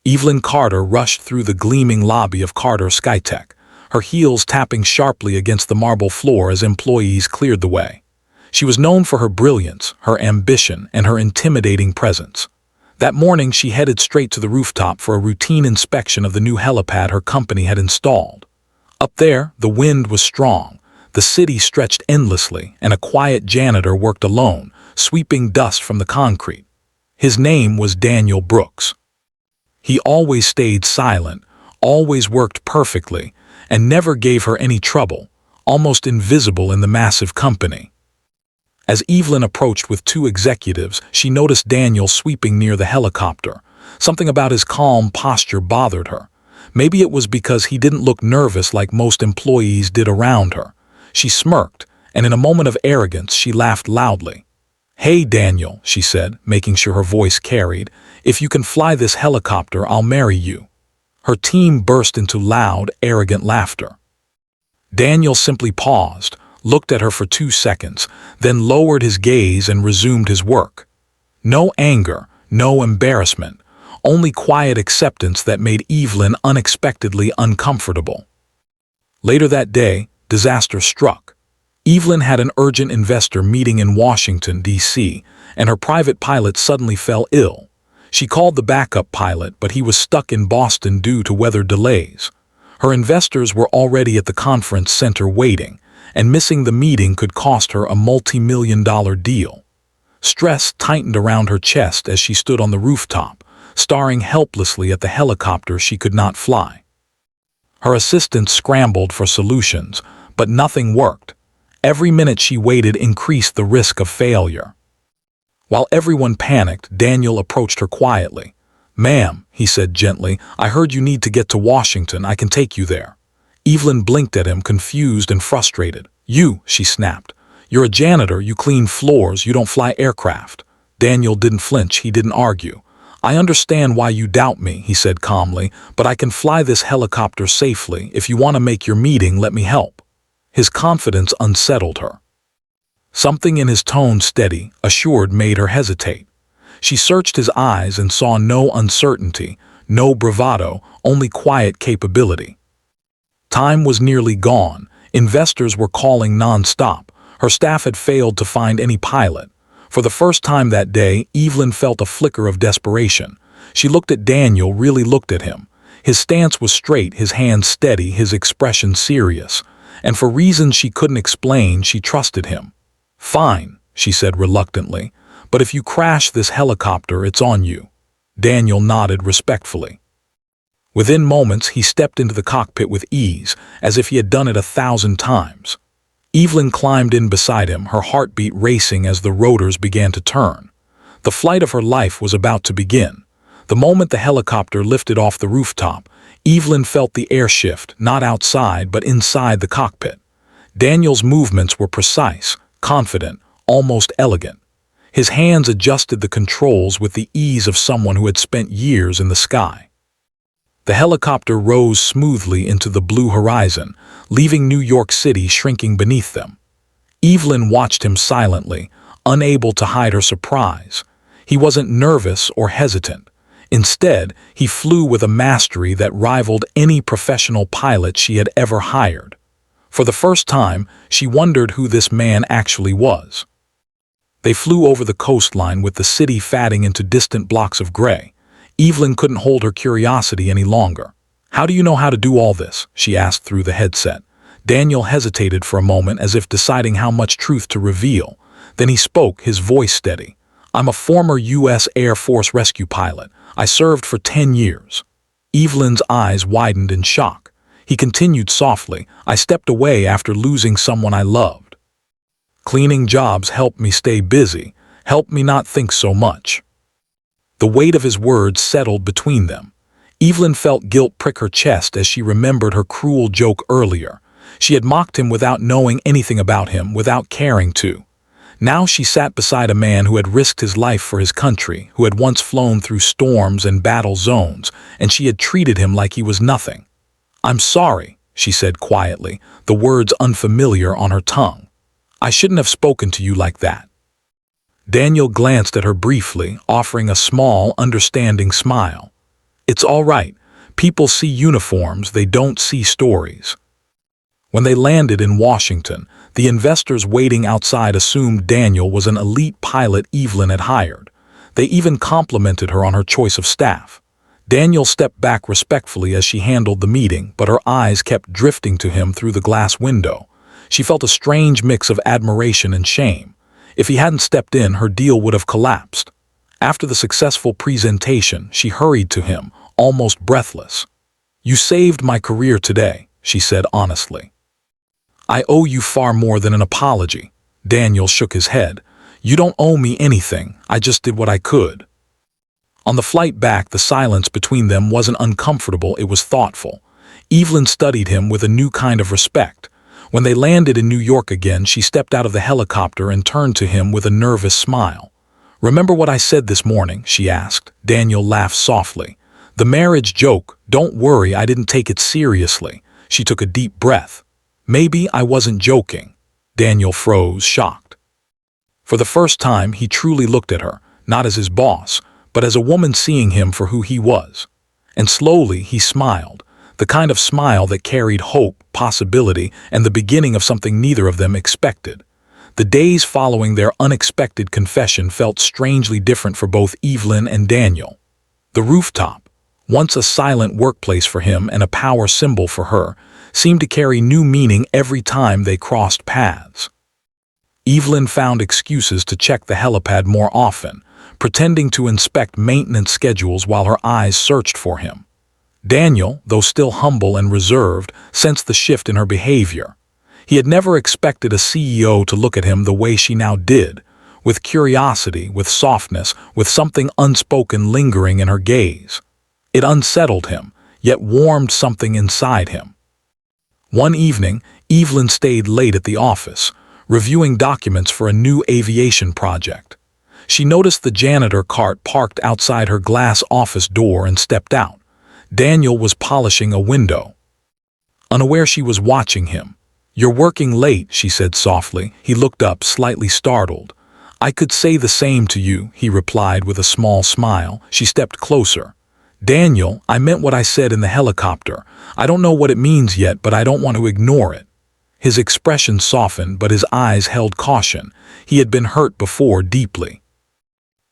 Evelyn Carter rushed through the gleaming lobby of Carter Skytech, her heels tapping sharply against the marble floor as employees cleared the way. She was known for her brilliance, her ambition, and her intimidating presence. That morning, she headed straight to the rooftop for a routine inspection of the new helipad her company had installed. Up there, the wind was strong, the city stretched endlessly, and a quiet janitor worked alone, sweeping dust from the concrete. His name was Daniel Brooks. He always stayed silent, always worked perfectly, and never gave her any trouble, almost invisible in the massive company. As Evelyn approached with two executives, she noticed Daniel sweeping near the helicopter. Something about his calm posture bothered her. Maybe it was because he didn't look nervous like most employees did around her. She smirked, and in a moment of arrogance, she laughed loudly. "Hey, Daniel," she said, making sure her voice carried, "if you can fly this helicopter, I'll marry you." Her team burst into loud, arrogant laughter. Daniel simply paused, looked at her for 2 seconds, then lowered his gaze and resumed his work. No anger, no embarrassment, only quiet acceptance that made Evelyn unexpectedly uncomfortable. Later that day, disaster struck. Evelyn had an urgent investor meeting in Washington, D.C., and her private pilot suddenly fell ill. She called the backup pilot, but he was stuck in Boston due to weather delays. Her investors were already at the conference center waiting, and missing the meeting could cost her a multi-million-dollar deal. Stress tightened around her chest as she stood on the rooftop, staring helplessly at the helicopter she could not fly. Her assistants scrambled for solutions, but nothing worked. Every minute she waited increased the risk of failure. While everyone panicked, Daniel approached her quietly. "Ma'am," he said gently, "I heard you need to get to Washington. I can take you there." Evelyn blinked at him, confused and frustrated. "You," she snapped. "You're a janitor, you clean floors, you don't fly aircraft." Daniel didn't flinch, he didn't argue. "I understand why you doubt me," he said calmly, "but I can fly this helicopter safely. If you want to make your meeting, let me help." His confidence unsettled her. Something in his tone, steady, assured, made her hesitate. She searched his eyes and saw no uncertainty, no bravado, only quiet capability. Time was nearly gone. Investors were calling non-stop. Her staff had failed to find any pilot. For the first time that day, Evelyn felt a flicker of desperation. She looked at Daniel, really looked at him. His stance was straight, his hands steady, his expression serious. And for reasons she couldn't explain, she trusted him. "Fine," she said reluctantly, "but if you crash this helicopter, it's on you." Daniel nodded respectfully. Within moments, he stepped into the cockpit with ease, as if he had done it 1,000 times. Evelyn climbed in beside him, her heartbeat racing as the rotors began to turn. The flight of her life was about to begin. The moment the helicopter lifted off the rooftop, Evelyn felt the air shift, not outside but inside the cockpit. Daniel's movements were precise, confident, almost elegant. His hands adjusted the controls with the ease of someone who had spent years in the sky. The helicopter rose smoothly into the blue horizon, leaving New York City shrinking beneath them. Evelyn watched him silently, unable to hide her surprise. He wasn't nervous or hesitant. Instead, he flew with a mastery that rivaled any professional pilot she had ever hired. For the first time, she wondered who this man actually was. They flew over the coastline with the city fading into distant blocks of gray. Evelyn couldn't hold her curiosity any longer. "How do you know how to do all this?" she asked through the headset. Daniel hesitated for a moment as if deciding how much truth to reveal. Then he spoke, his voice steady. "I'm a former U.S. Air Force rescue pilot. I served for 10 years. Evelyn's eyes widened in shock. He continued softly, "I stepped away after losing someone I loved. Cleaning jobs helped me stay busy, helped me not think so much." The weight of his words settled between them. Evelyn felt guilt prick her chest as she remembered her cruel joke earlier. She had mocked him without knowing anything about him, without caring to. Now she sat beside a man who had risked his life for his country, who had once flown through storms and battle zones, and she had treated him like he was nothing. "I'm sorry," she said quietly, the words unfamiliar on her tongue. "I shouldn't have spoken to you like that." Daniel glanced at her briefly, offering a small, understanding smile. It's all right. People see uniforms, they don't see stories. When they landed in Washington, the investors waiting outside assumed Daniel was an elite pilot Evelyn had hired. They even complimented her on her choice of staff. Daniel stepped back respectfully as she handled the meeting, but her eyes kept drifting to him through the glass window. She felt a strange mix of admiration and shame. If he hadn't stepped in, her deal would have collapsed. After the successful presentation, she hurried to him, almost breathless. "You saved my career today," she said honestly. "I owe you far more than an apology." Daniel shook his head. "You don't owe me anything, I just did what I could." On the flight back, the silence between them wasn't uncomfortable, it was thoughtful. Evelyn studied him with a new kind of respect. When they landed in New York again, she stepped out of the helicopter and turned to him with a nervous smile. "Remember what I said this morning?" she asked. Daniel laughed softly. "The marriage joke, don't worry, I didn't take it seriously." She took a deep breath. "Maybe I wasn't joking." Daniel froze, shocked. For the first time, he truly looked at her, not as his boss, but as a woman seeing him for who he was. And slowly he smiled, the kind of smile that carried hope, possibility, and the beginning of something neither of them expected. The days following their unexpected confession felt strangely different for both Evelyn and Daniel. The rooftop, once a silent workplace for him and a power symbol for her, seemed to carry new meaning every time they crossed paths. Evelyn found excuses to check the helipad more often, pretending to inspect maintenance schedules while her eyes searched for him. Daniel, though still humble and reserved, sensed the shift in her behavior. He had never expected a CEO to look at him the way she now did, with curiosity, with softness, with something unspoken lingering in her gaze. It unsettled him, yet warmed something inside him. One evening, Evelyn stayed late at the office, reviewing documents for a new aviation project. She noticed the janitor cart parked outside her glass office door and stepped out. Daniel was polishing a window. Unaware she was watching him. "You're working late," she said softly. He looked up, slightly startled. "I could say the same to you," he replied with a small smile. She stepped closer. "Daniel, I meant what I said in the helicopter. I don't know what it means yet, but I don't want to ignore it." His expression softened, but his eyes held caution. He had been hurt before, deeply.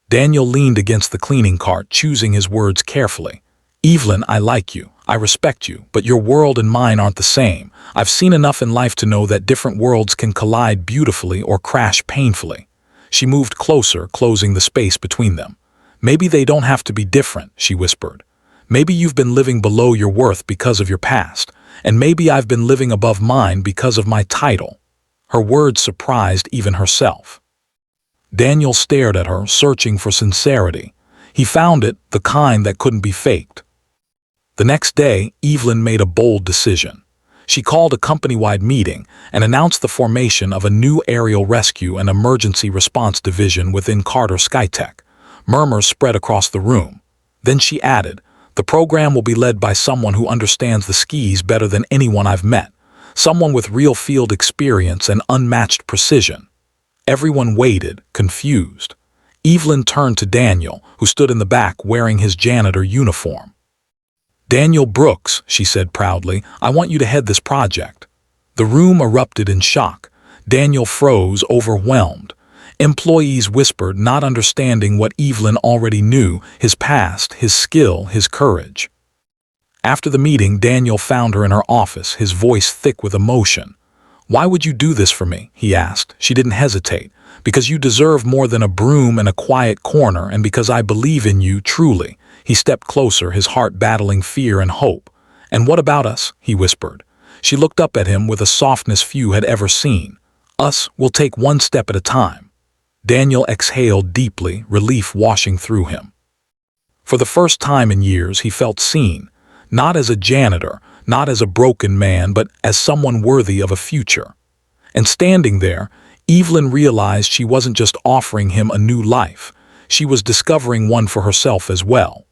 Daniel leaned against the cleaning cart, choosing his words carefully. "Evelyn, I like you. I respect you, but your world and mine aren't the same. I've seen enough in life to know that different worlds can collide beautifully or crash painfully." She moved closer, closing the space between them. "Maybe they don't have to be different," she whispered. "Maybe you've been living below your worth because of your past, and maybe I've been living above mine because of my title." Her words surprised even herself. Daniel stared at her, searching for sincerity. He found it, the kind that couldn't be faked. The next day, Evelyn made a bold decision. She called a company-wide meeting and announced the formation of a new aerial rescue and emergency response division within Carter Skytech. Murmurs spread across the room. Then she added, "The program will be led by someone who understands the skis better than anyone I've met, someone with real field experience and unmatched precision." Everyone waited, confused. Evelyn turned to Daniel, who stood in the back wearing his janitor uniform. "Daniel Brooks," she said proudly, "I want you to head this project." The room erupted in shock. Daniel froze, overwhelmed. Employees whispered, not understanding what Evelyn already knew, his past, his skill, his courage. After the meeting, Daniel found her in her office, his voice thick with emotion. "Why would you do this for me?" he asked. She didn't hesitate. "Because you deserve more than a broom and a quiet corner, and because I believe in you truly." He stepped closer, his heart battling fear and hope. "And what about us?" he whispered. She looked up at him with a softness few had ever seen. "Us, we'll take one step at a time." Daniel exhaled deeply, relief washing through him. For the first time in years, he felt seen, not as a janitor, not as a broken man, but as someone worthy of a future. And standing there, Evelyn realized she wasn't just offering him a new life. She was discovering one for herself as well.